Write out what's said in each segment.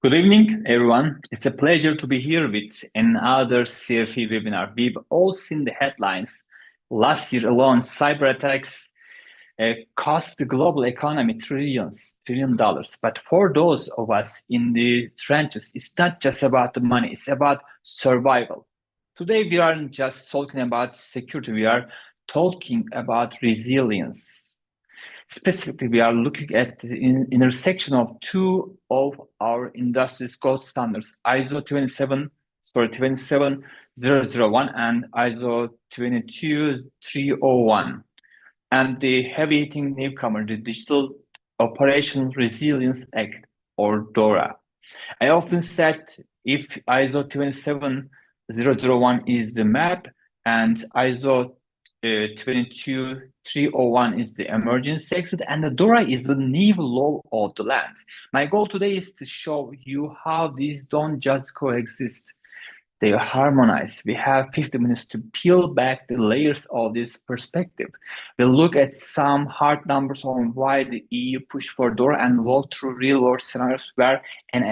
Good evening, everyone. It's a pleasure to be here with another CFE webinar. We've all seen the headlines. Last year alone, cyber attacks cost the global economy trillion dollars. But for those of us in the trenches, it's not just about the money, it's about survival. Today, we aren't just talking about security, we are talking about resilience. Specifically, we are looking at the intersection of two of our industry's gold standards, ISO 27001 and ISO 22301, and the heavy-hitting newcomer, the Digital Operational Resilience Act, or DORA. I often said if ISO 27001 is the map and ISO 22301 is the emergency exit, and the DORA is the new law of the land. My goal today is to show you how these don't just coexist, they harmonize. We have 50 minutes to peel back the layers of this perspective. We'll look at some hard numbers on why the EU pushed for DORA and walk through real-world scenarios where an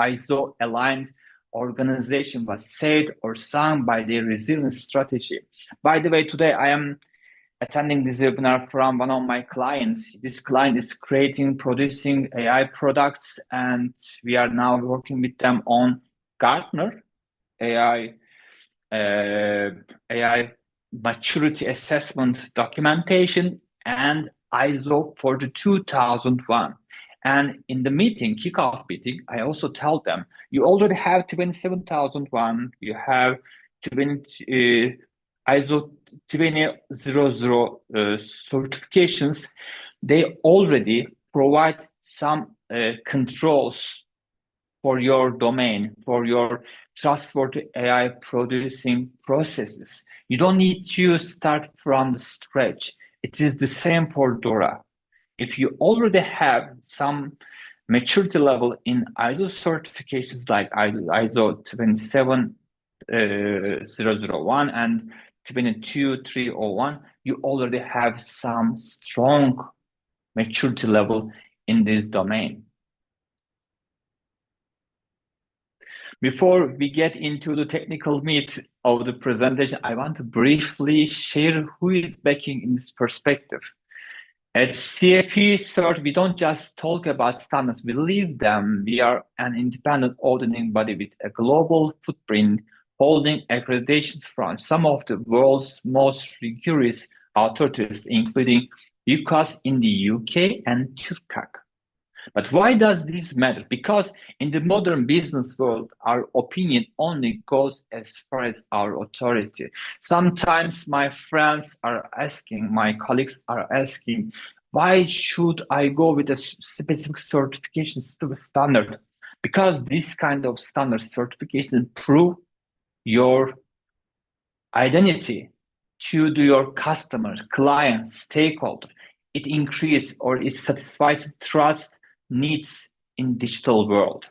ISO-aligned organization was saved or sunk by their resilience strategy. By the way, today I am attending this webinar from one of my clients. This client is producing AI products, and we are now working with them on Gartner AI maturity assessment documentation and ISO 42001. And in the kickoff meeting, I also tell them, you already have 27001, you have ISO 20000 certifications. They already provide some controls for your domain, for your trustworthy AI producing processes. You don't need to start from the scratch. It is the same for DORA. If you already have some maturity level in ISO certifications like ISO 27001 and 22301, you already have some strong maturity level in this domain. Before we get into the technical meat of the presentation, I want to briefly share who is backing in this perspective. At CFE CERT, we don't just talk about standards, we live them. We are an independent auditing body with a global footprint, holding accreditations from some of the world's most rigorous authorities, including UCAS in the UK and TÜRKAG. But why does this matter? Because in the modern business world, our opinion only goes as far as our authority. Sometimes my friends are asking, my colleagues are asking, why should I go with a specific certification standard? Because this kind of standard certification prove your identity to your customers, clients, stakeholders. It increases or it satisfies trust needs in digital world.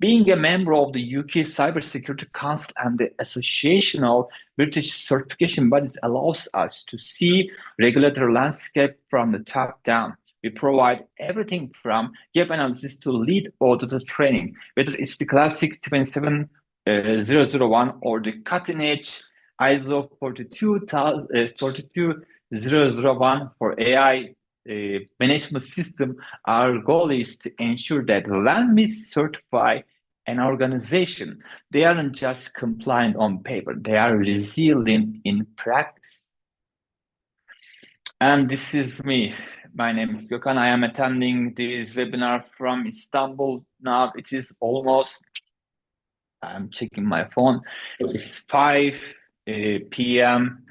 Being a member of the UK Cybersecurity Council and the Association of British Certification Bodies allows us to see regulatory landscape from the top down. We provide everything from gap analysis to lead auditor training, whether it's the classic 27001 or the cutting edge ISO 42001 for AI management system. Our goal is to ensure that when we certify an organization, they aren't just compliant on paper, they are resilient in practice. And this is me. My name is Gökhan. I am attending this webinar from Istanbul. Now it is almost, I'm checking my phone, it's 5 p.m.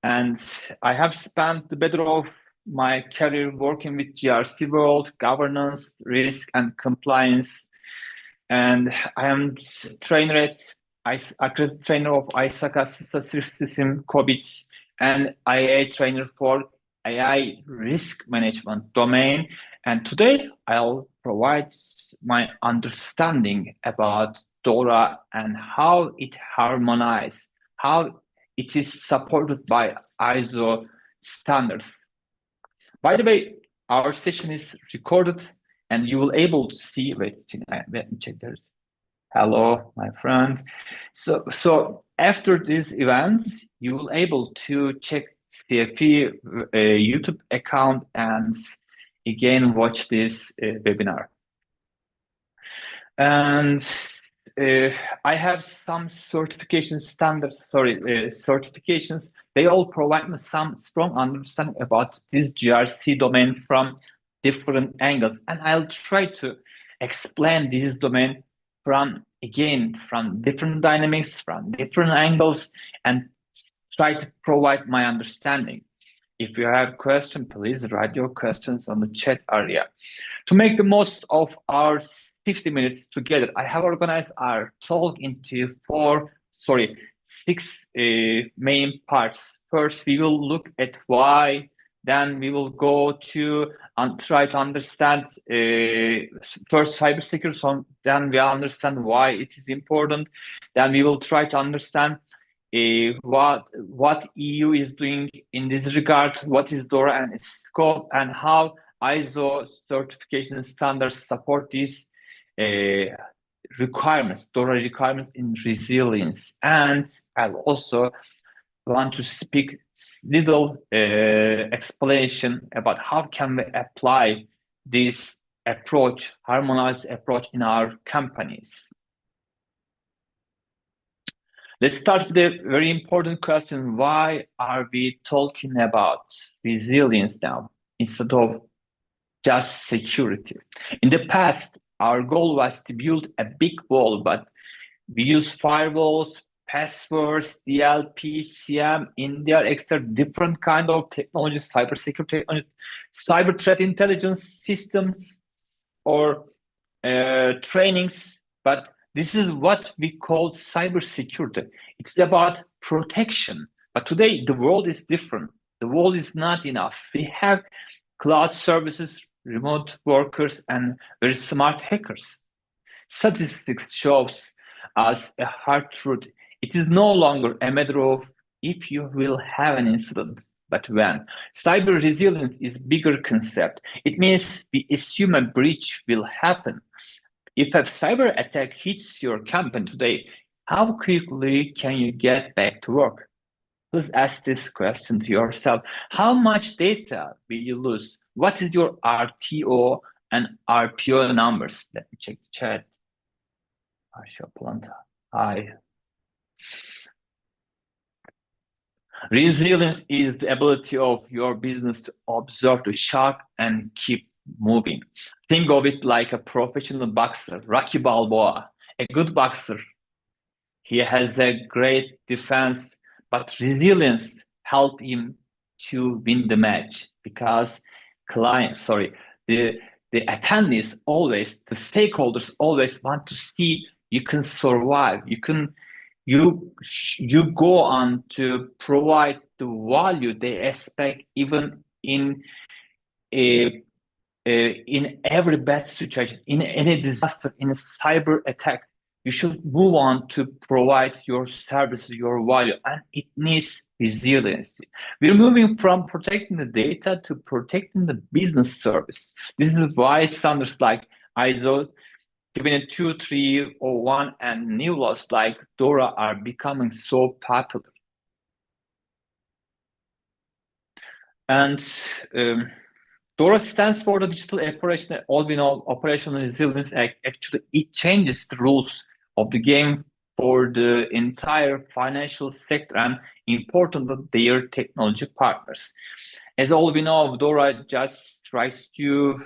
and I have spent the better of my career working with GRC world, governance, risk, and compliance. And I am accredited trainer of ISACA system, COBIT, and IA trainer for AI risk management domain. And today I'll provide my understanding about DORA and how it harmonizes, how it is supported by ISO standards. By the way, our session is recorded and you will able to see, let me check this. Hello, my friend. So after these events, you will able to check CFE YouTube account and again watch this webinar. And I have some certification standards, certifications. They all provide me some strong understanding about this GRC domain from different angles. And I'll try to explain this domain from different dynamics, from different angles, and try to provide my understanding. If you have questions, please write your questions on the chat area. To make the most of our 50 minutes together, I have organized our talk into six main parts. First, we will look at why, then we will go to try to understand first cybersecurity, so then we understand why it is important. Then we will try to understand what EU is doing in this regard, what is DORA and its scope, and how ISO certification standards support these requirements, DORA requirements in resilience. And I'll also want to speak little explanation about how can we apply this approach, harmonized approach in our companies. Let's start with a very important question. Why are we talking about resilience now instead of just security? In the past, our goal was to build a big wall, but we use firewalls, passwords, DLP, CM, India, extra different kind of technologies, cybersecurity technology, cyber threat intelligence systems, or trainings, but this is what we call cybersecurity. It's about protection. But today, the world is different. The world is not enough. We have cloud services, remote workers, and very smart hackers. Statistics shows us a hard truth. It is no longer a matter of if you will have an incident, but when. Cyber resilience is a bigger concept. It means we assume a breach will happen. If a cyber attack hits your company today, how quickly can you get back to work? Please ask this question to yourself. How much data will you lose? What is your RTO and RPO numbers? Let me check the chat. Hi. Resilience is the ability of your business to observe the shock and keep moving. Think of it like a professional boxer, Rocky Balboa, a good boxer. He has a great defense, but resilience helped him to win the match because the attendees always, the stakeholders always want to see you can survive. You go on to provide the value they expect even in every bad situation, in any disaster, in a cyber attack. You should move on to provide your service, your value, and it needs resilience. We're moving from protecting the data to protecting the business service. This is why standards like ISO 22301 and new laws like DORA are becoming so popular. And DORA stands for the Digital Operational Resilience Act. Actually, it changes the rules of the game for the entire financial sector and important of their technology partners. As all we know, DORA just tries to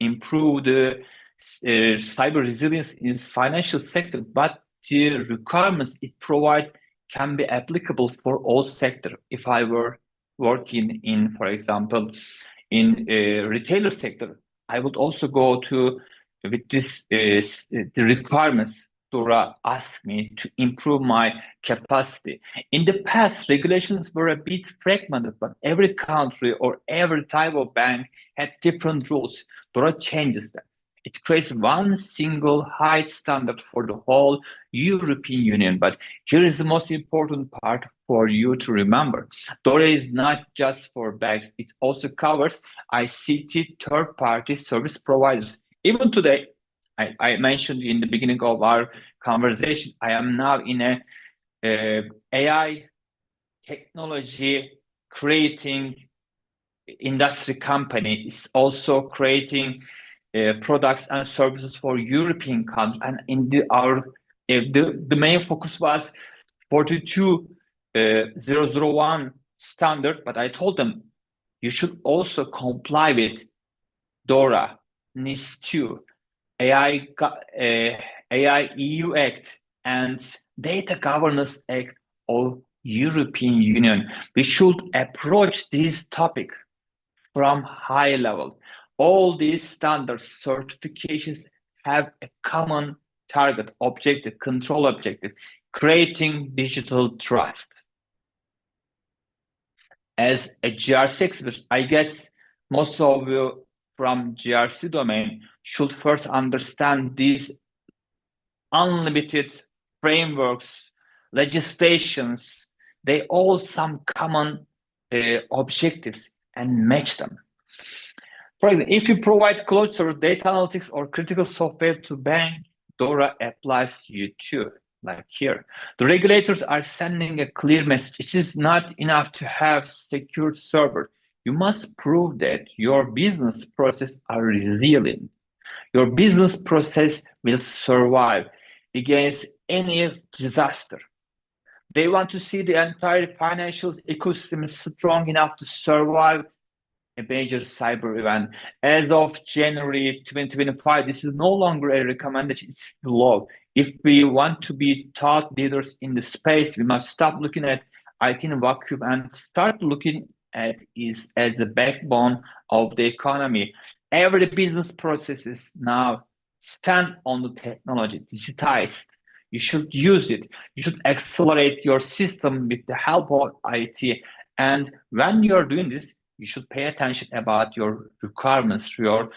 improve the cyber resilience in financial sector, but the requirements it provides can be applicable for all sectors. If I were working in, for example, in a retailer sector, I would also go to with this the requirements DORA asked me to improve my capacity. In the past, regulations were a bit fragmented, but every country or every type of bank had different rules. DORA changes them. It creates one single high standard for the whole European Union. But here is the most important part for you to remember. DORA is not just for banks. It also covers ICT third-party service providers, Even today, I mentioned in the beginning of our conversation, I am now in a AI technology creating industry company. Is also creating products and services for European countries, and in the main focus was 42001 standard. But I told them you should also comply with DORA, NIS2, AI EU Act, and Data Governance Act of European Union. We should approach this topic from high level. All these standards, certifications have a common target, objective, control objective, creating digital trust. As a GRC expert, I guess most of you from GRC domain should first understand these unlimited frameworks, legislations. They all some common objectives and match them. For example, if you provide cloud service, data analytics, or critical software to bank, DORA applies to you too, like here. The regulators are sending a clear message. It is not enough to have secure server. You must prove that your business processes are resilient. Your business process will survive against any disaster. They want to see the entire financial ecosystem strong enough to survive a major cyber event. As of January 2025, this is no longer a recommendation, it's law. If we want to be thought leaders in the space, we must stop looking at IT in a vacuum and start looking at it as the backbone of the economy. Every business processes now stand on the technology, digitized. You should use it. You should accelerate your system with the help of IT. And when you're doing this, you should pay attention about your requirements, your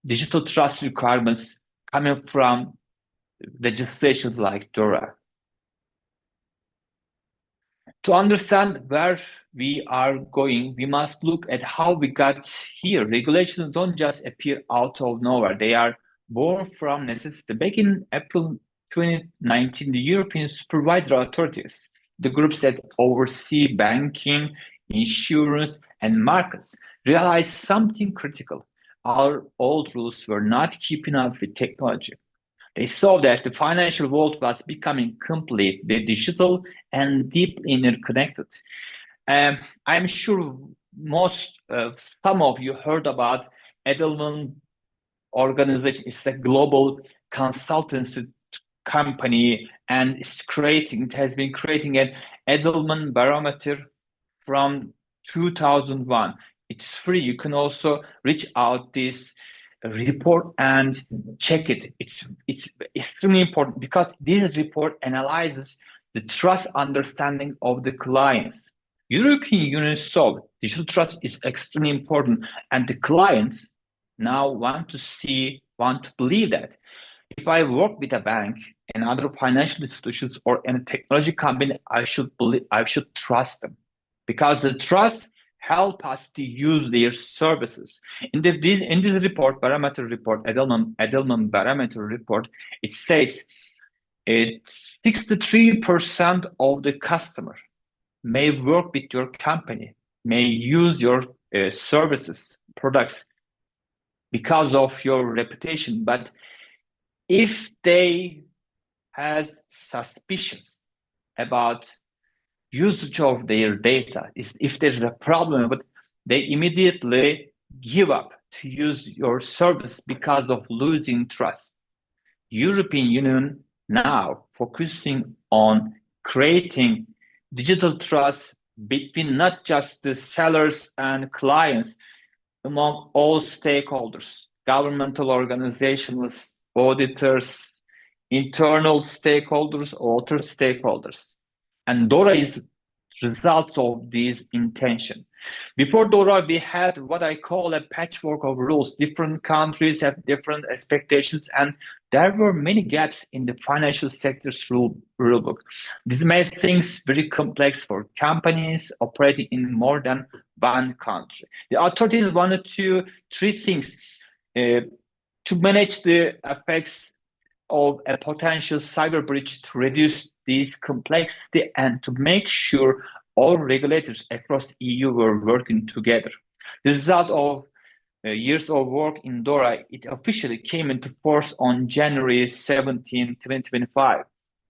digital trust requirements coming from legislations like DORA. To understand where we are going, we must look at how we got here. Regulations don't just appear out of nowhere. They are born from necessity. Back in April 2019, the European supervisory authorities, the groups that oversee banking, insurance, and markets, realized something critical. Our old rules were not keeping up with technology. They saw that the financial world was becoming completely digital and deeply interconnected. I'm sure some of you heard about Edelman organization. It's a global consultancy company, and it has been creating an Edelman barometer from 2001. It's free. You can also reach out this report and check it. It's extremely important because this report analyzes the trust understanding of the clients. European Union saw digital trust is extremely important, and the clients now want to believe that if I work with a bank and other financial institutions or any technology company, I should trust them, because the trust help us to use their services. In this report, barometer report, Edelman barometer report, it says 63% of the customer may work with your company, may use your services, products because of your reputation. But if they has suspicions about usage of their data, if there's a problem, but they immediately give up to use your service because of losing trust. European Union now focusing on creating digital trust between not just the sellers and clients, among all stakeholders, governmental organizations, auditors, internal stakeholders, outer stakeholders. And DORA is results of this intention. Before DORA, we had what I call a patchwork of rules. Different countries have different expectations, and there were many gaps in the financial sector's rulebook. This made things very complex for companies operating in more than one country. The authorities wanted to three things: to to manage the effects of a potential cyber breach, to reduce this complexity and to make sure all regulators across EU were working together. The result of years of work in DORA, it officially came into force on January 17, 2025.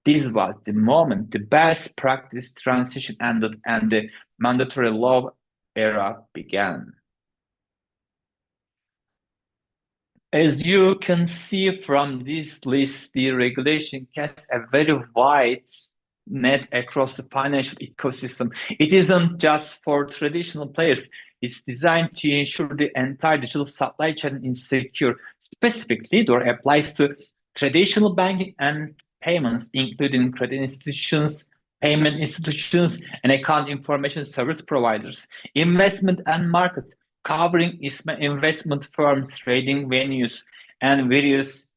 This was the moment the best practice transition ended and the mandatory law era began. As you can see from this list, the regulation casts a very wide net across the financial ecosystem. It isn't just for traditional players. It's designed to ensure the entire digital supply chain is secure. Specifically, DORA applies to traditional banking and payments, including credit institutions, payment institutions, and account information service providers, investment and markets, covering investment firms, trading venues, and various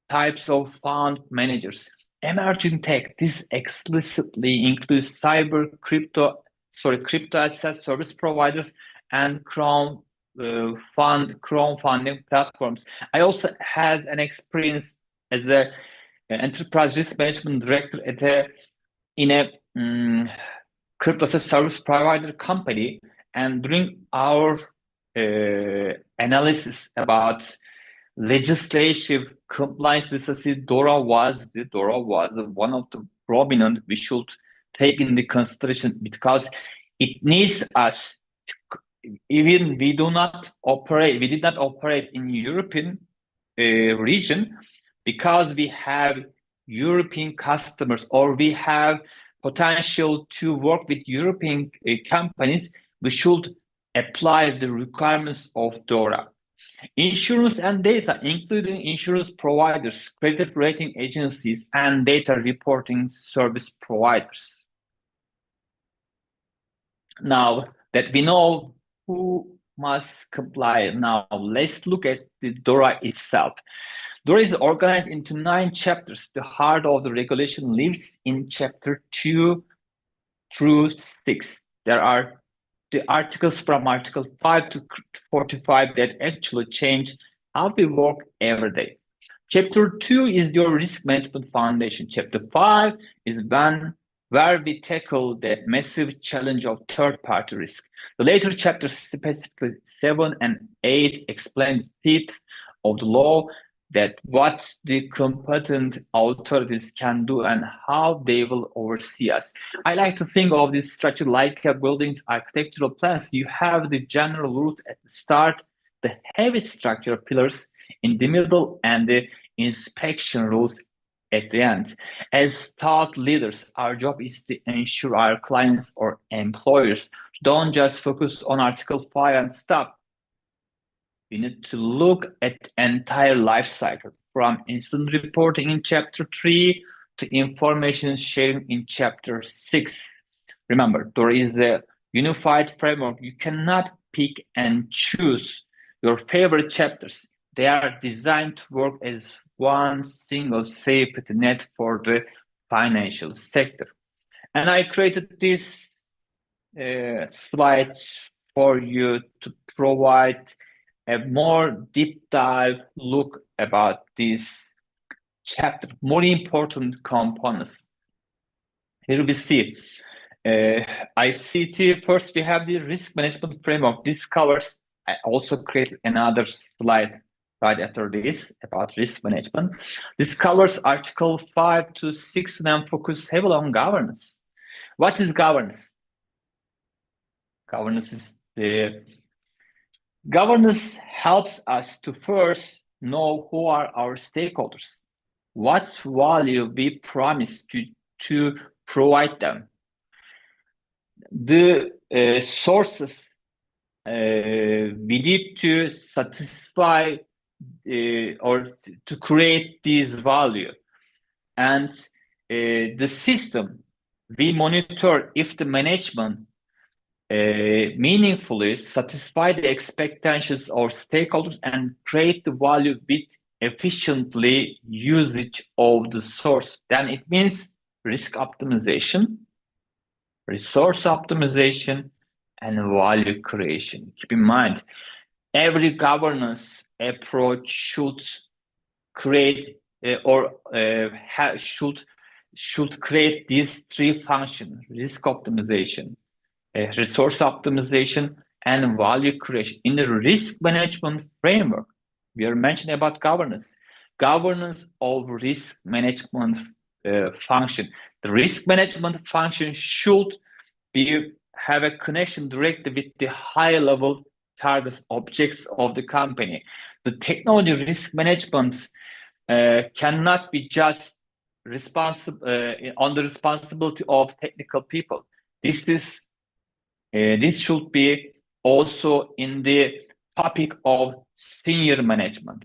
types of fund managers. Emerging tech, this explicitly includes crypto asset service providers and crowdfunding platforms. I also has an experience as an enterprise risk management director in a crypto asset service provider company, and during our analysis about legislative compliance, DORA was one of the prominent we should take into consideration, because it needs us even we did not operate in European region, because we have European customers, or we have potential to work with European companies. We should apply the requirements of DORA. Insurance and data, including insurance providers, credit rating agencies, and data reporting service providers. Now that we know who must comply, now let's look at the DORA itself. DORA is organized into 9 chapters. The heart of the regulation lives in chapter 2 through 6. There are the articles from article 5 to 45 that actually change how we work every day. Chapter 2 is your risk management foundation. Chapter 5 is where we tackle the massive challenge of third-party risk. The later chapters, specifically 7 and 8, explain the teeth of the law, that what the competent authorities can do and how they will oversee us. I like to think of this structure like a building's architectural plans. You have the general rules at the start, the heavy structural pillars in the middle, and the inspection rules at the end. As thought leaders, our job is to ensure our clients or employers don't just focus on Article 5 and stop. We need to look at entire life cycle, from incident reporting in chapter 3 to information sharing in chapter 6. Remember, there is a unified framework. You cannot pick and choose your favorite chapters. They are designed to work as one single safety net for the financial sector. And I created these slides for you to provide a more deep dive look about this chapter, more important components. Here we see ICT. First, we have the risk management framework. This covers, I also created another slide right after this about risk management. This covers Article 5 to 6 and focus heavily on governance. What is governance? Governance helps us to first know who are our stakeholders, what value we promise to provide them, the sources we need to satisfy or to create this value, and the system we monitor if the management meaningfully satisfy the expectations of stakeholders and create the value with efficiently usage of the source. Then it means risk optimization, resource optimization, and value creation. Keep in mind, every governance approach should create should create these three functions: risk optimization, resource optimization, and value creation. In the risk management framework, we are mentioning about governance of risk management function. The risk management function should have a connection directly with the high level targets, objects of the company. The technology risk management cannot be just responsible on the responsibility of technical people. This should be also in the topic of senior management.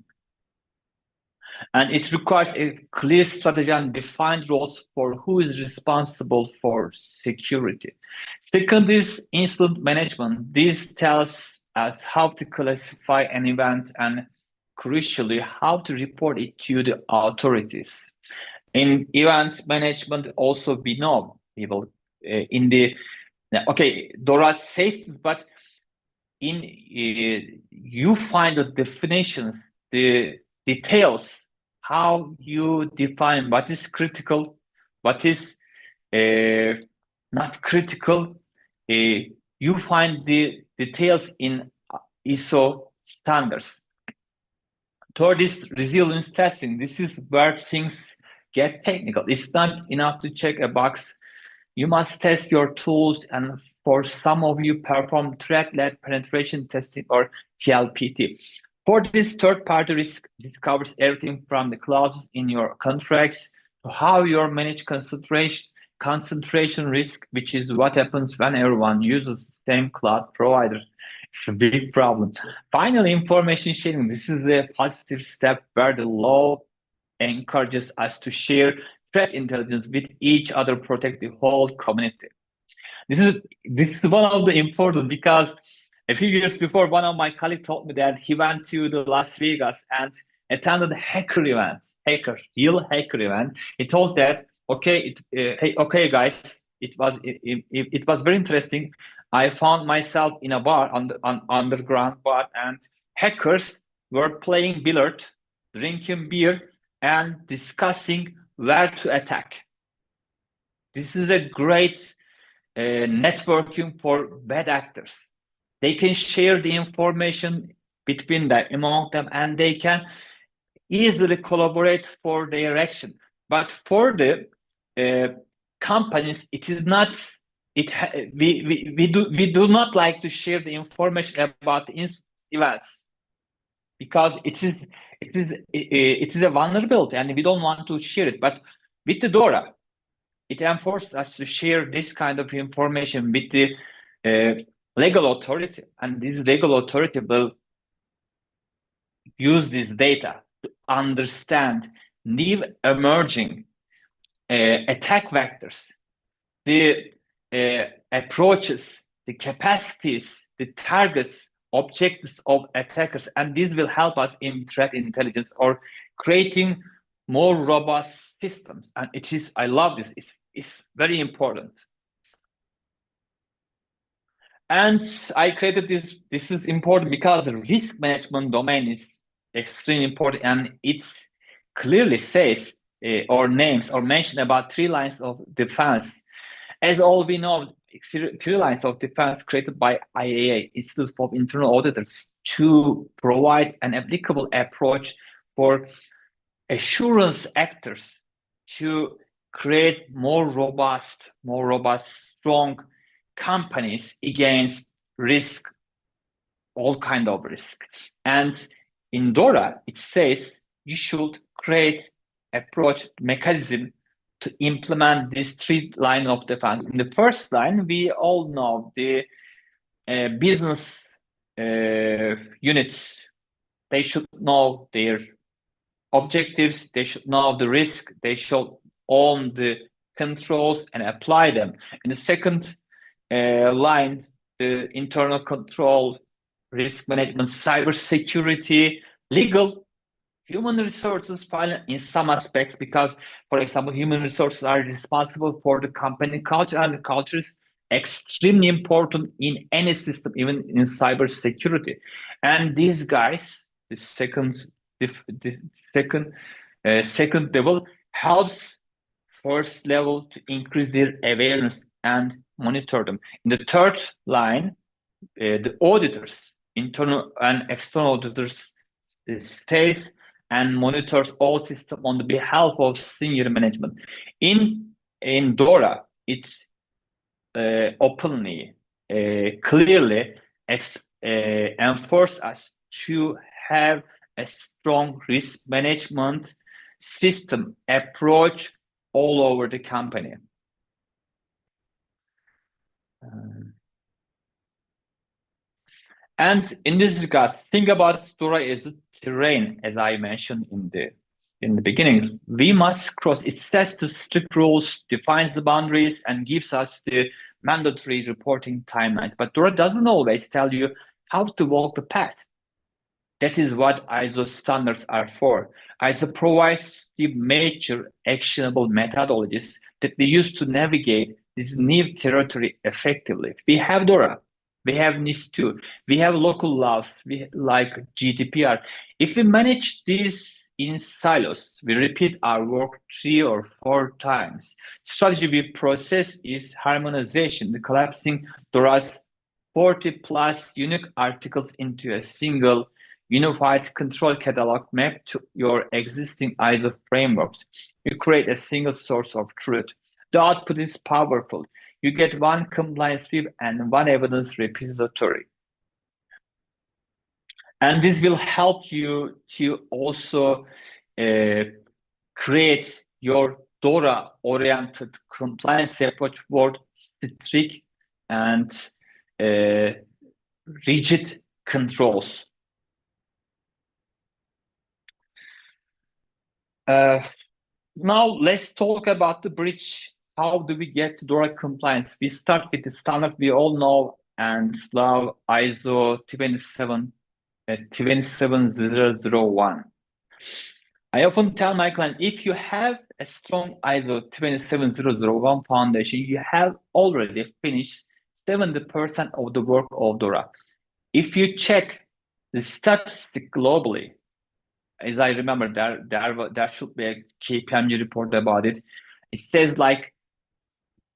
And it requires a clear strategy and defined roles for who is responsible for security. Second is incident management. This tells us how to classify an event and, crucially, how to report it to the authorities. In event management, also we know people in the DORA says this, but in you find the definition, the details, how you define what is critical, what is not critical. You find the details in ISO standards. Third is resilience testing. This is where things get technical. It's not enough to check a box. You must test your tools, and for some of you, perform threat-led penetration testing or TLPT. For this third-party risk, this covers everything from the clauses in your contracts to how you manage concentration risk, which is what happens when everyone uses the same cloud provider. It's a big problem. Finally, information sharing. This is a positive step where the law encourages us to share threat intelligence with each other, protect the whole community. This is one of the important, because a few years before, one of my colleagues told me that he went to the Las Vegas and attended a real hacker event. He told that, okay, guys, it was very interesting. I found myself in a bar, on underground bar, and hackers were playing billiard, drinking beer, and discussing where to attack. This is a great networking for bad actors. They can share the information between them, among them, and they can easily collaborate for their action. But for the companies, it is not. We do not like to share the information about events, because it is a vulnerability, and we don't want to share it. But with the DORA, it enforces us to share this kind of information with the legal authority, and this legal authority will use this data to understand new emerging attack vectors, the approaches, the capacities, the targets, objectives of attackers, and this will help us in threat intelligence or creating more robust systems. And I love this. It's very important. And I created this. This is important because the risk management domain is extremely important, and it clearly says or names or mention about 3 lines of defense. As all we know, 3 lines of defense created by IAA, Institute of Internal Auditors, to provide an applicable approach for assurance actors to create more robust, strong companies against risk, all kind of risk. And in DORA, it says you should create approach mechanism to implement these 3 lines of defense. In the first line, we all know the business units. They should know their objectives, they should know the risk, they should own the controls and apply them. In the second line, the internal control, risk management, cybersecurity, legal, human resources, in some aspects, because, for example, human resources are responsible for the company culture, and the culture is extremely important in any system, even in cybersecurity. And these guys, the second This second level helps first level to increase their awareness and monitor them. In the third line, the auditors, internal and external auditors, stays and monitors all systems on the behalf of senior management. In DORA, it's openly, clearly enforce us to have a strong risk management system approach all over the company. And in this regard, think about DORA as a terrain, as I mentioned in the beginning. We must cross. It sets the strict rules, defines the boundaries, and gives us the mandatory reporting timelines. But DORA doesn't always tell you how to walk the path. That is what ISO standards are for. ISO provides the major actionable methodologies that we use to navigate this new territory effectively. We have DORA, we have NIS2, we have local laws like GDPR. If we manage these in silos, we repeat our work 3 or 4 times. Strategy we process is harmonization, the collapsing DORA's 40 plus unique articles into a single unified control catalog map to your existing ISO frameworks. You create a single source of truth. The output is powerful. You get one compliance view and one evidence repository. And this will help you to also create your DORA-oriented compliance approach for strict and rigid controls. Now let's talk about the bridge. How do we get to DORA compliance? We start with the standard we all know and love, ISO 27001. I often tell my client, if you have a strong ISO 27001 foundation, you have already finished 70% of the work of DORA. If you check the statistic globally, as I remember, there should be a KPMG report about it. It says like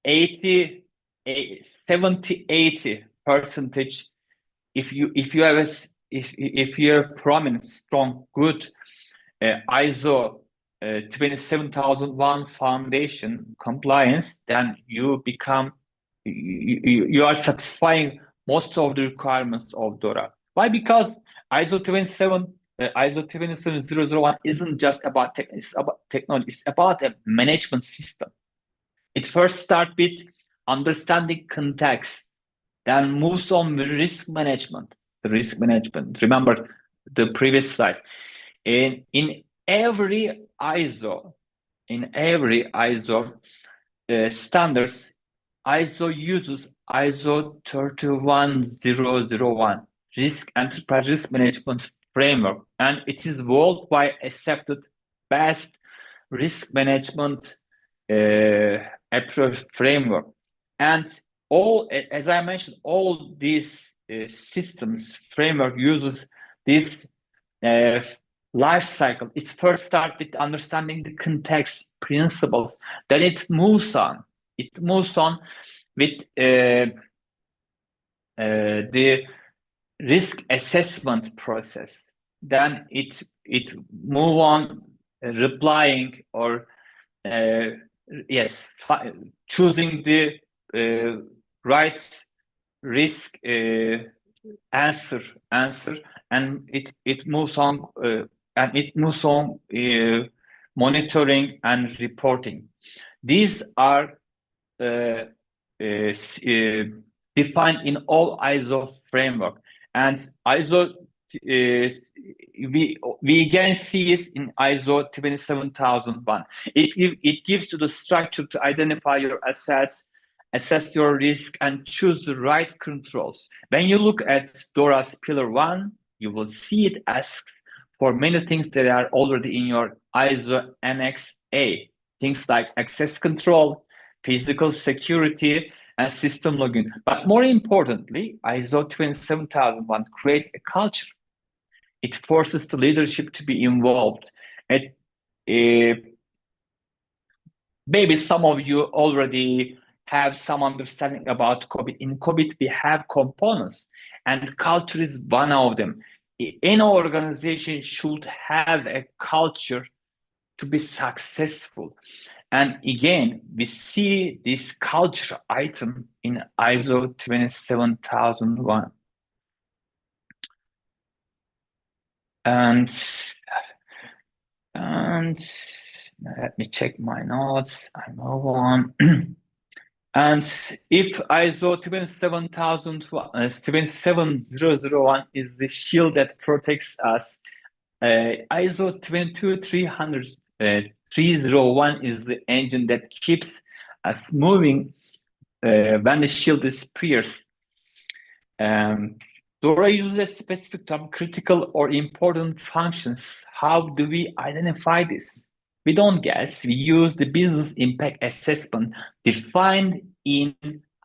70-80%. If you're prominent, strong, good ISO 27001 foundation compliance, then you are satisfying most of the requirements of DORA. Why? Because ISO 27001 isn't just about technology, it's about a management system. It first starts with understanding context, then moves on with risk management. The risk management, remember the previous slide. In every ISO standards, ISO uses ISO 31001, enterprise risk management framework, and it is worldwide accepted best risk management approach framework. And as I mentioned, all these systems framework uses this life cycle. It first starts with understanding the context principles, then it moves on. It moves on with the risk assessment process. Then it move on replying or choosing the right risk answer, and it moves on monitoring and reporting. These are defined in all ISO framework, and ISO we again see this in ISO 27001. It gives you the structure to identify your assets, assess your risk, and choose the right controls. When you look at DORA's Pillar 1, you will see it asks for many things that are already in your ISO Annex A. Things like access control, physical security, and system logging. But more importantly, ISO 27001 creates a culture. It forces the leadership to be involved. Maybe some of you already have some understanding about COVID. In COVID, we have components, and culture is one of them. Any organization should have a culture to be successful. And again, we see this culture item in ISO 27001. And let me check my notes. I move on. And if ISO 27001 is the shield that protects us, ISO 22301 is the engine that keeps us moving when the shield is pierced. DORA uses a specific term, critical or important functions. How do we identify this? We don't guess. We use the business impact assessment defined in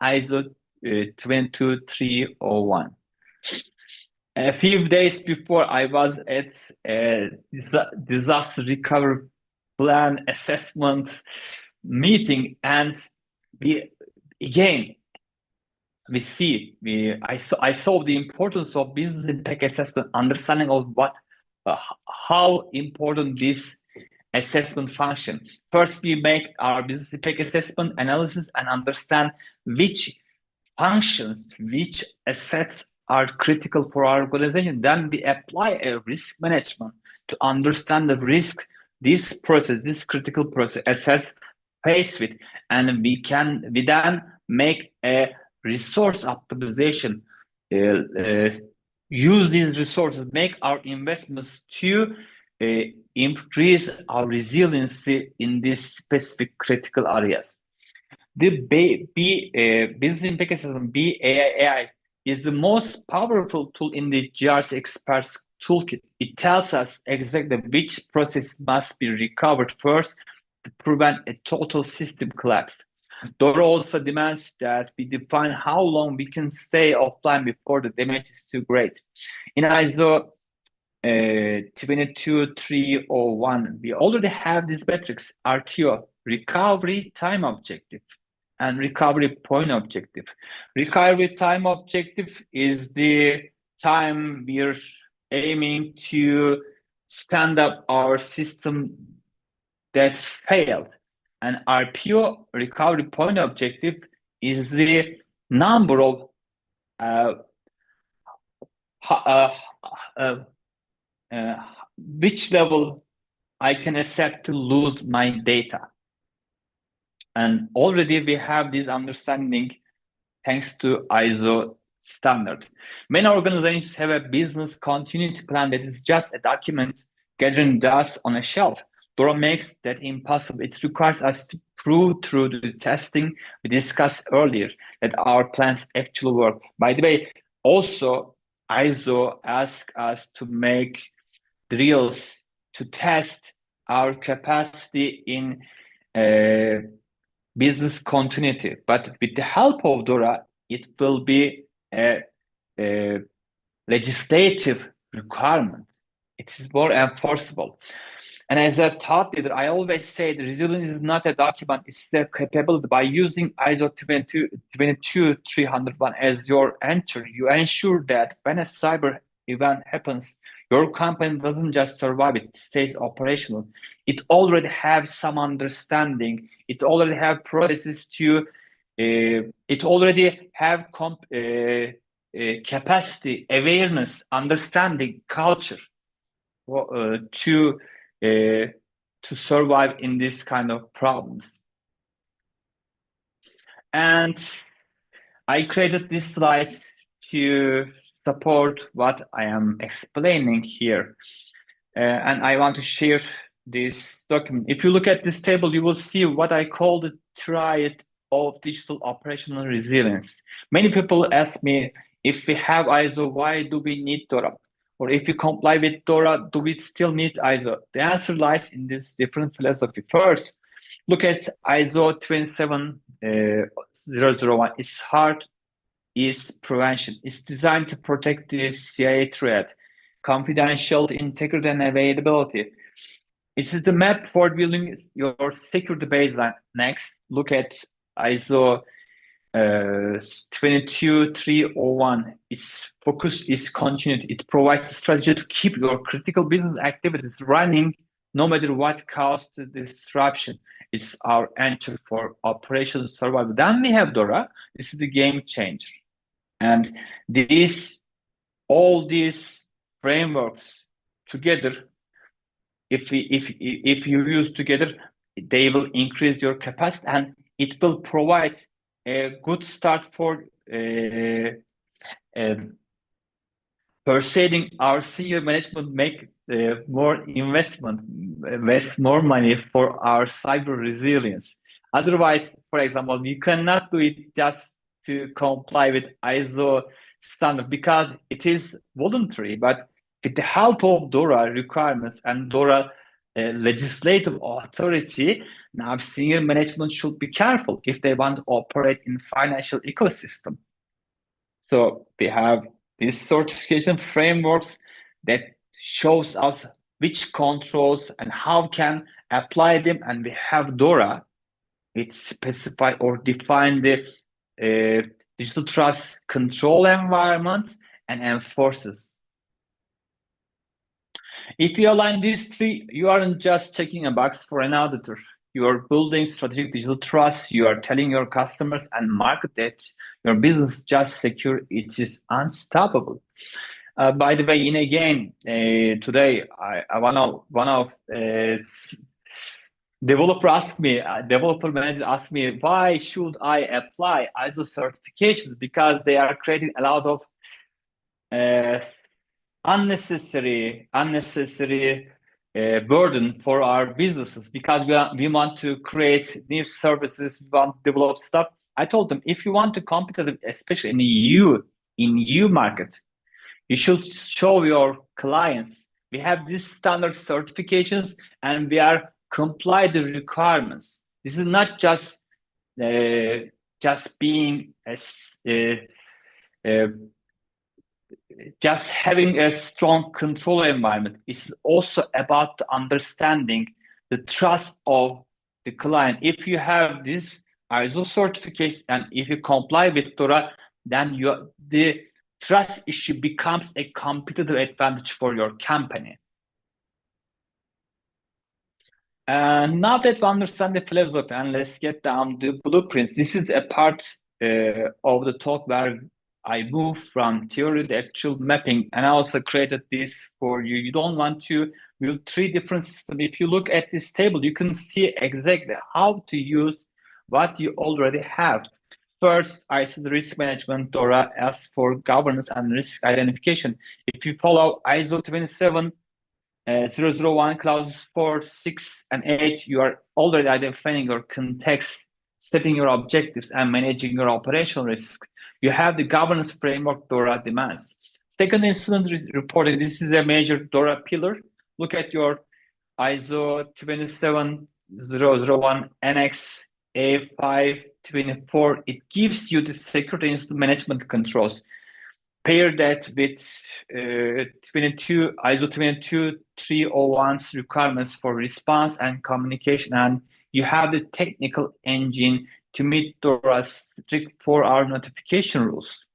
ISO 22301. A few days before, I was at a disaster recovery plan assessment meeting, and I saw the importance of business impact assessment, understanding of how important this assessment function. First, we make our business impact assessment analysis and understand which functions, which assets are critical for our organization. Then we apply a risk management to understand the risk this critical process assets face with, and we then make a resource optimization, use these resources, make our investments to increase our resiliency in these specific critical areas. The business impact assessment, BAI, is the most powerful tool in the GRC Experts Toolkit. It tells us exactly which process must be recovered first to prevent a total system collapse. DORA also demands that we define how long we can stay offline before the damage is too great. In ISO 22301, we already have these metrics: RTO, recovery time objective, and recovery point objective. Recovery time objective is the time we're aiming to stand up our system that failed. And RPO, recovery point objective, is the number of which level I can accept to lose my data. And already we have this understanding thanks to ISO standard. Many organizations have a business continuity plan that is just a document gathering dust on a shelf. DORA makes that impossible. It requires us to prove through the testing we discussed earlier that our plans actually work. By the way, also ISO asks us to make drills to test our capacity in business continuity. But with the help of DORA, it will be a legislative requirement. It is more enforceable. And as a thought leader, I always say the resilience is not a document, it's the capability. By using ISO 22301 as your anchor, you ensure that when a cyber event happens, your company doesn't just survive, it stays operational. It already has some understanding, it already have processes to, it already have capacity, awareness, understanding, culture to survive in this kind of problems. And I created this slide to support what I am explaining here. And I want to share this document. If you look at this table, you will see what I call the triad of digital operational resilience. Many people ask me, if we have ISO, why do we need DORA? Or if you comply with DORA, do we still need ISO? The answer lies in this different philosophy. First, look at ISO 27001. Its heart is prevention. It's designed to protect the CIA threat. confidentiality, integrity, and availability. This is the map for building your security baseline. Next, look at ISO 22301. Its focus is continued. It provides a strategy to keep your critical business activities running no matter what caused the disruption. It's our answer for operational survival. Then we have DORA. This is the game changer. And all these frameworks together, if you use together, they will increase your capacity and it will provide a good start for persuading our senior management make more invest more money for our cyber resilience. Otherwise, for example, you cannot do it just to comply with ISO standard because it is voluntary, but with the help of DORA requirements and DORA legislative authority, now senior management should be careful if they want to operate in financial ecosystem. So we have these certification frameworks that shows us which controls and how can apply them, and we have DORA, which specify or define the digital trust control environment and enforces. If you align these three, you aren't just checking a box for an auditor. You are building strategic digital trust. You are telling your customers and market that your business is just secure. It is unstoppable. By the way, today, one of developer manager asked me, why should I apply ISO certifications? Because they are creating a lot of unnecessary burden for our businesses, because we want to create new services, we want to develop stuff. I told them, if you want to compete, especially in the EU market, you should show your clients we have these standard certifications and we are comply the requirements. This is not just being just having a strong control environment. It's also about understanding the trust of the client. If you have this ISO certification and if you comply with DORA, then the trust issue becomes a competitive advantage for your company. Now that we understand the philosophy, and let's get down the blueprints. This is a part of the talk where I move from theory to actual mapping, and I also created this for you. You don't want to build three different systems. If you look at this table, you can see exactly how to use what you already have. First, ISO risk management, DORA asks for governance and risk identification. If you follow ISO 27001 clauses 4, 6, and 8, you are already identifying your context, setting your objectives, and managing your operational risk. You have the governance framework DORA demands. Second, incident reporting. This is a major DORA pillar. Look at your ISO 27001 Annex A524. It gives you the security incident management controls. Pair that with ISO 22301's requirements for response and communication, and you have the technical engine to meet DORA's strict 4-hour notification rules.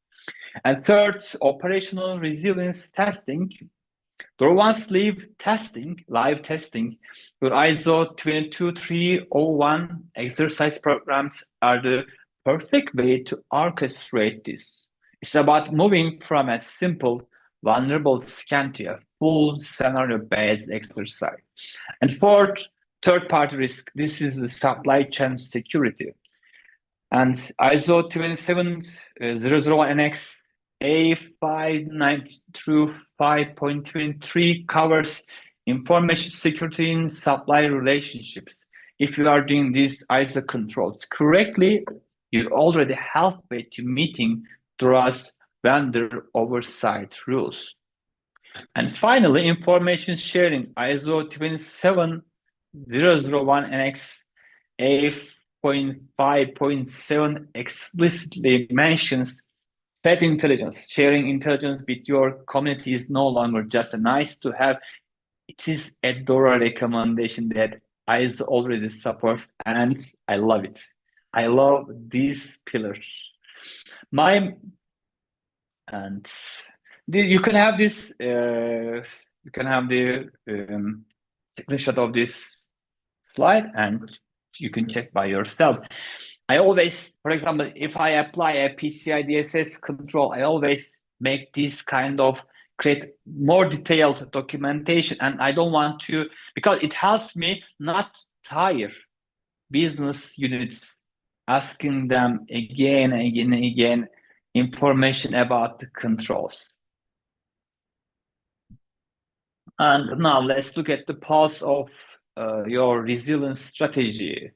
And third, operational resilience testing. DORA wants live testing, your ISO 22301 exercise programs are the perfect way to orchestrate this. It's about moving from a simple vulnerable scan to a full scenario-based exercise. And fourth, third-party risk. This is the supply chain security. And ISO 27001 Annex A590 through 5.23 covers information security in supply relationships. If you are doing these ISO controls correctly, you're already halfway to meeting DORA's vendor oversight rules. And finally, information sharing. ISO 27001 Annex A.5.7 explicitly mentions threat intelligence, sharing intelligence with your community is no longer just a nice to have. It is a DORA recommendation that ISO already supports, and I love it. I love these pillars. You can have this. You can have the screenshot of this slide, and you can check by yourself. I always, for example, if I apply a PCI DSS control, I always make this kind of create more detailed documentation, and I don't want to, because it helps me not tire business units asking them again and again and again information about the controls. And now let's look at the pulse of your resilience strategy.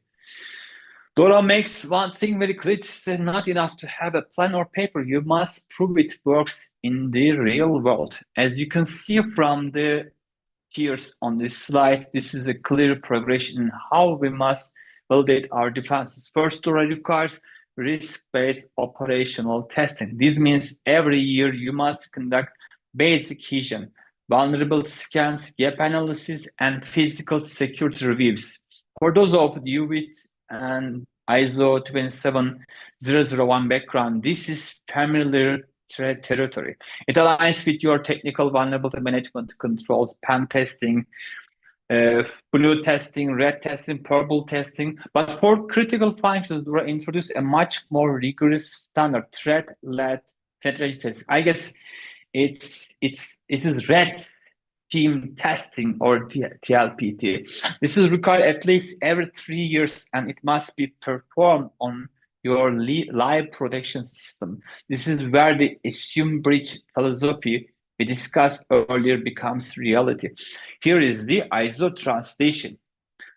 DORA makes one thing very clear: it's not enough to have a plan or paper. You must prove it works in the real world. As you can see from the tiers on this slide, this is a clear progression in how we must validate our defenses. First, DORA requires risk-based operational testing. This means every year you must conduct basic HISION, vulnerability scans, gap analysis, and physical security reviews. For those of you with an ISO 27001 background, this is familiar territory. It aligns with your technical vulnerability management controls, pen testing, blue testing, red testing, purple testing. But for critical functions, we introduce a much more rigorous standard threat-led testing. I guess it is red team testing, or TLPT. This is required at least every 3 years, and it must be performed on your live production system. This is where the assume breach philosophy we discussed earlier becomes reality. Here is the ISO translation.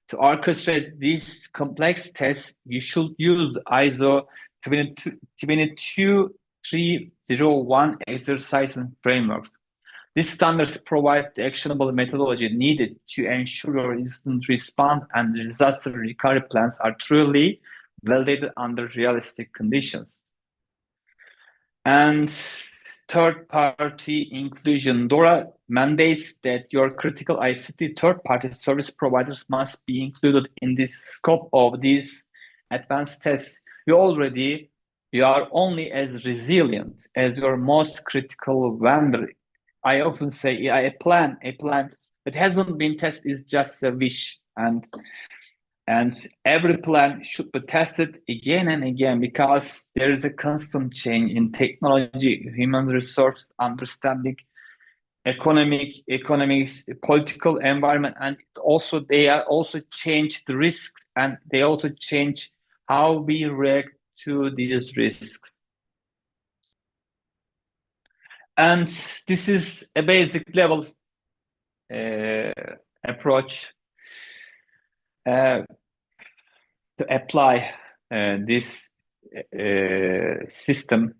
To orchestrate these complex tests, you should use the ISO 22301 exercise and frameworks. These standards provide the actionable methodology needed to ensure your incident response and disaster recovery plans are truly validated under realistic conditions. And third-party inclusion. DORA mandates that your critical ICT third-party service providers must be included in the scope of these advanced tests. You are only as resilient as your most critical vendor. I often say a plan that hasn't been tested is just a wish, and every plan should be tested again and again, because there is a constant change in technology, human resource understanding, economics, political environment, and they are also change the risks, and they also change how we react to these risks. And this is a basic level approach to apply this system.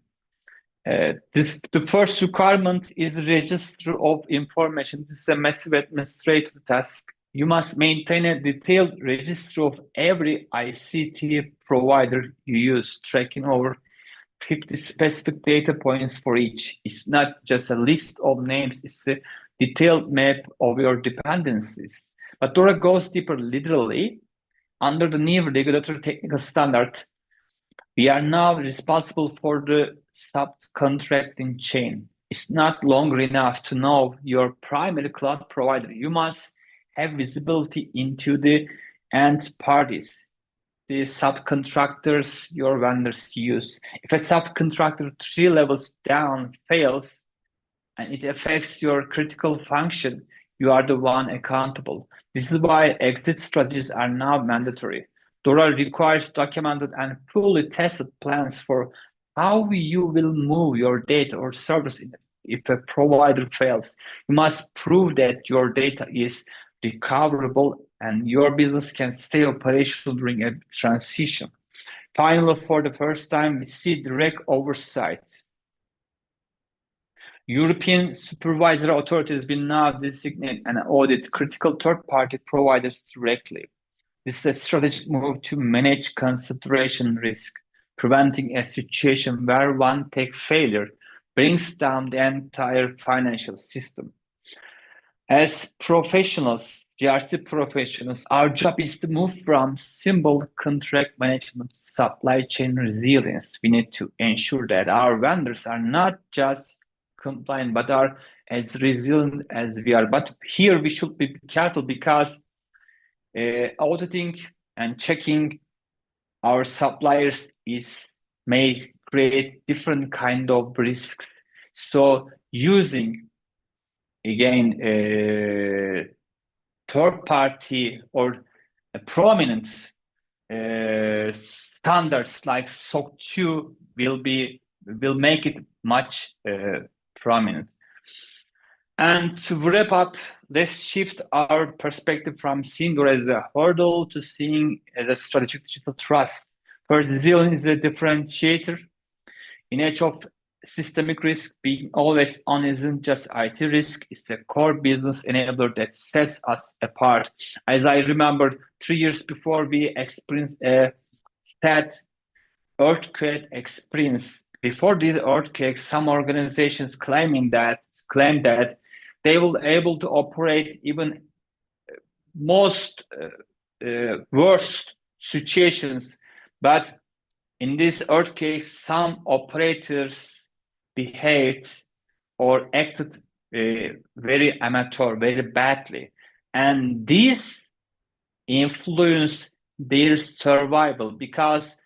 The first requirement is the register of information. This is a massive administrative task. You must maintain a detailed register of every ICT provider you use, tracking over 50 specific data points for each. It's not just a list of names, it's a detailed map of your dependencies. But DORA goes deeper. Literally, under the new regulatory technical standard, we are now responsible for the subcontracting chain. It's not longer enough to know your primary cloud provider. You must have visibility into the end parties, the subcontractors your vendors use. If a subcontractor 3 levels down fails and it affects your critical function, you are the one accountable. This is why exit strategies are now mandatory. DORA requires documented and fully tested plans for how you will move your data or service if a provider fails. You must prove that your data is recoverable and your business can stay operational during a transition. Finally, for the first time, we see direct oversight. European supervisory authorities will now designate and audit critical third-party providers directly. This is a strategic move to manage concentration risk. preventing a situation where one tech failure brings down the entire financial system. As professionals, GRC professionals, our job is to move from simple contract management to supply chain resilience. We need to ensure that our vendors are not just compliant, but are as resilient as we are. But here we should be careful because auditing and checking our suppliers may create different kind of risks. So using again third party or prominent standards like SOC 2 will make it much prominent. And to wrap up, let's shift our perspective from seeing DORA as a hurdle to seeing as a strategic digital trust. First, resilience is a differentiator. In age of systemic risk, being always on isn't just IT risk, it's the core business enabler that sets us apart. As I remember, 3 years before we experienced a sad earthquake experience. Before this earthquake, some organizations claimed that they will able to operate even most worst situations, but in this earthquake, some operators behaved or acted very amateur, very badly, and this influenced their survival because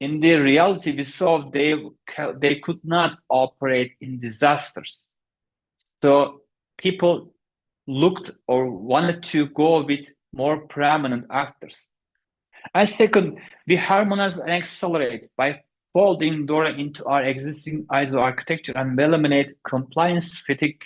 in the reality we saw they could not operate in disasters. So people looked or wanted to go with more prominent actors. And second, we harmonize and accelerate by folding DORA into our existing ISO architecture and eliminate compliance fatigue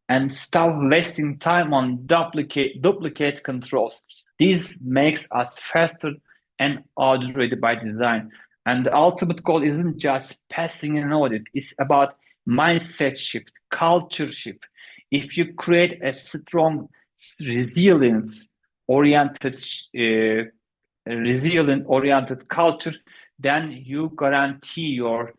and stop wasting time on duplicate controls. This makes us faster and audit ready by design. And the ultimate goal isn't just passing an audit, it's about mindset shift, culture shift. If you create a strong, resilience-oriented culture, then you guarantee your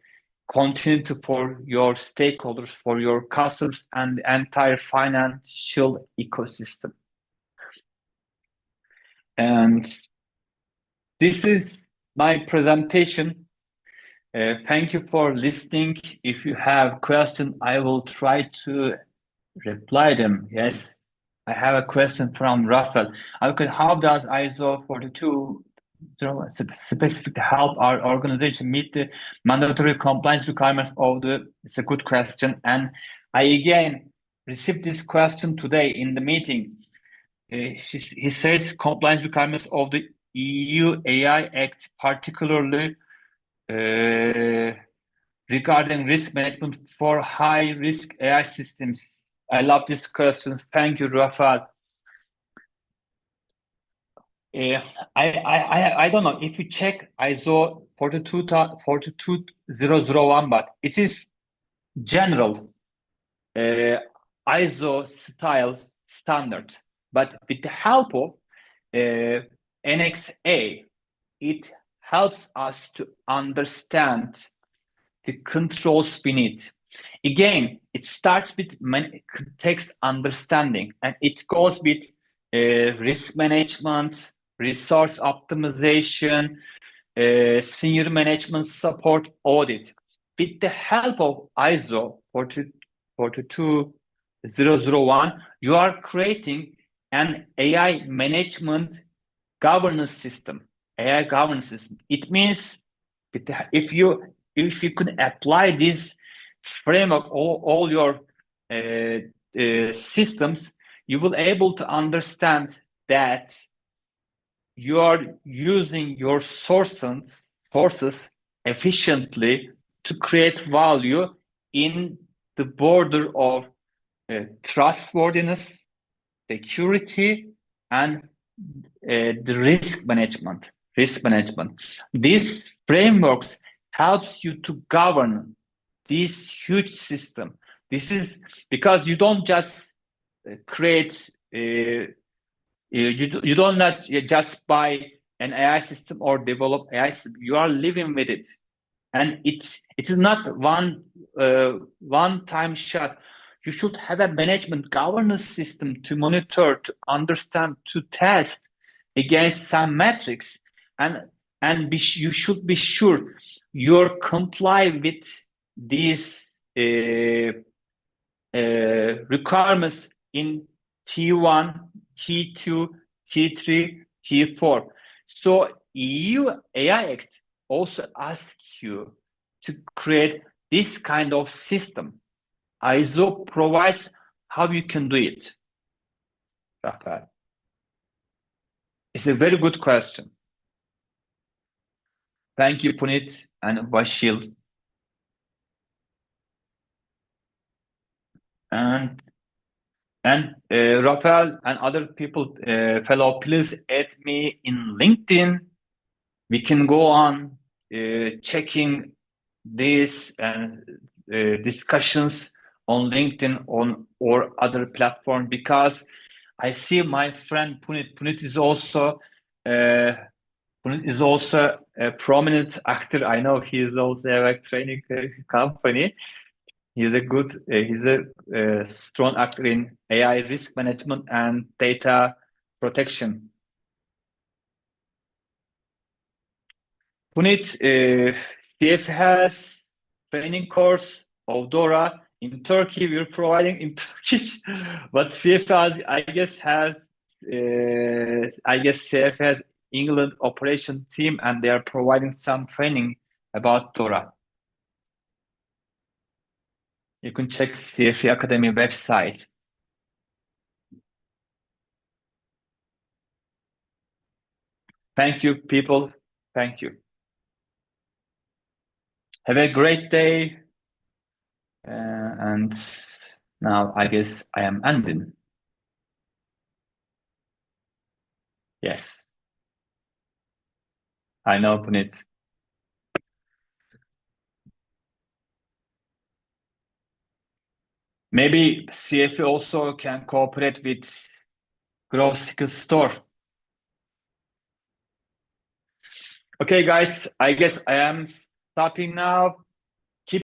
continuity for your stakeholders, for your customers, and the entire financial ecosystem. And this is my presentation. Thank you for listening. If you have questions, I will try to reply them. Yes, I have a question from Rafael. Okay, how does ISO 420 specifically help our organization meet the mandatory compliance requirements of the? It's a good question, and I again received this question today in the meeting. He says compliance requirements of the EU AI Act, particularly regarding risk management for high-risk AI systems. I love this question. Thank you, Rafael. I don't know if you check ISO 42001, but it is general ISO style standard. But with the help of Annex A, it helps us to understand the controls we need. Again, it starts with context understanding, and it goes with risk management, resource optimization, senior management support, audit. With the help of ISO 42001, you are creating an AI management governance system. AI governance system. It means if you can apply this framework all your systems, you will able to understand that you are using your sources efficiently to create value in the border of trustworthiness, security, and the risk management. These frameworks helps you to govern this huge system. This is because you don't just create, you don't not just buy an AI system or develop AI system. You are living with it. and it is not one time shot. You should have a management governance system to monitor, to understand, to test against some metrics, and you should be sure you comply with these requirements in T1, T2, T3, T4. So EU AI Act also asks you to create this kind of system. ISO provides how you can do it. Rafael. It's a very good question. Thank you, Puneet and Vashil. And Rafael and other people, fellow, please add me in LinkedIn. We can go on checking these discussions on LinkedIn or other platform, because I see my friend Puneet. Puneet is also a prominent actor. I know he is also a training company. He's a strong actor in AI risk management and data protection. Puneet, CF has training course of DORA in Turkey. We're providing in Turkish, but CF has, CF has England operation team, and they are providing some training about DORA. You can check CFE Academy website. Thank you, people. Thank you. Have a great day. And now I guess I am ending. Yes. I know, Puneet. Maybe CFE also can cooperate with Growth Skills Store. Okay, guys, I guess I am stopping now.